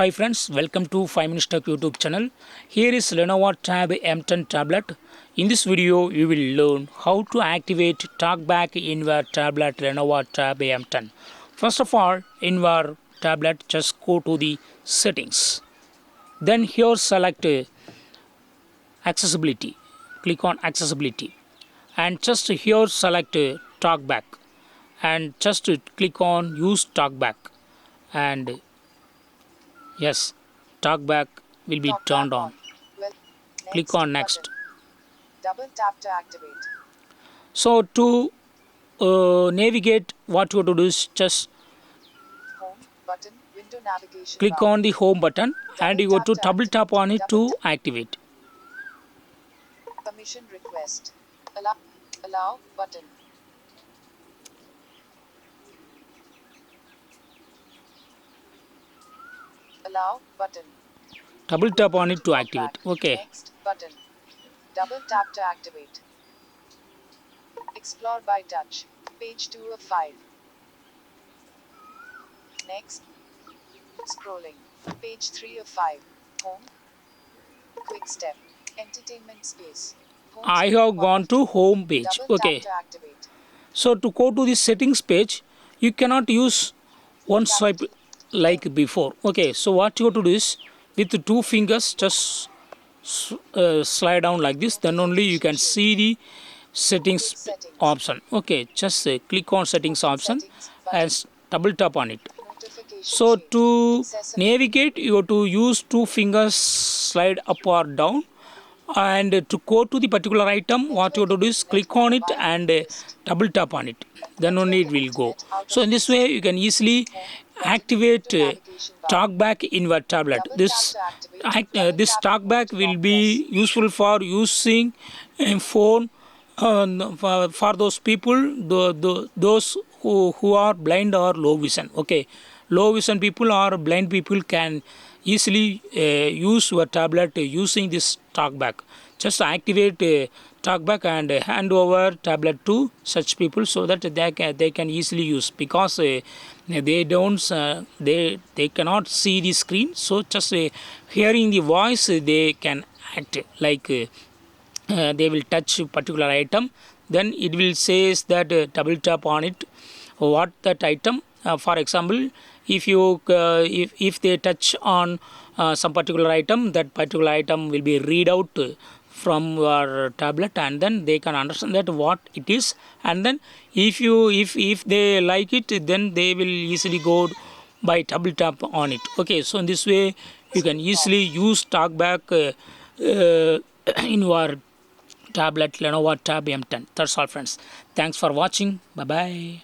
Hi friends, welcome to 5 Minutes Tech YouTube channel. Here is Lenovo Tab M10 tablet. In this video, you will learn how to activate Talkback in your tablet Lenovo Tab M10. First of all, in your tablet, just go to the settings. Then here select accessibility. Click on accessibility. And just here select Talkback. And just click on use Talkback. And yes, Talkback will be turned on. Click on next. Double tap to activate. So to navigate, what you have to do is just Home button, window navigation click bar. on the home button and you go to double tap on it to activate. Permission request. Allow button. Allow button. Double tap on it to activate. Okay. Next button. Double tap to activate. Explore by touch. Page 2 of 5. Next. Scrolling. Page 3 of 5. Home. Quick step. Entertainment space. Home I screen have gone to home page. Double Okay. tap to activate. So to go to the settings page, you cannot use one swipe like before. Okay. So what you have to do is with the two fingers just slide down like this. Then only you can see the settings option. Okay. Just click on settings option and double tap on it. Notification So sheet. to Accessibility. navigate, you have to use two fingers slide up or down. And to go to the particular item, what you have to do is click on it and double tap on it. Then only it will go. So in this way, you can easily activate Talkback in your tablet. This Talkback will be useful for using a phone for those people, those who are blind or low vision. Okay, low vision people or blind people can easily use your tablet using this Talkback. Just activate Talkback and hand over tablet to such people so that they can easily use, because they don't they cannot see the screen. So just hearing the voice, they can act like they will touch a particular item. Then it will says that double tap on it what that item. For example, if you if they touch on some particular item, that particular item will be read out from your tablet, and then they can understand that what it is. And then if they like it, then they will easily go by double tap on it. Okay, so in this way you can easily use Talkback in your tablet Lenovo Tab M10. That's all friends. Thanks for watching. Bye bye.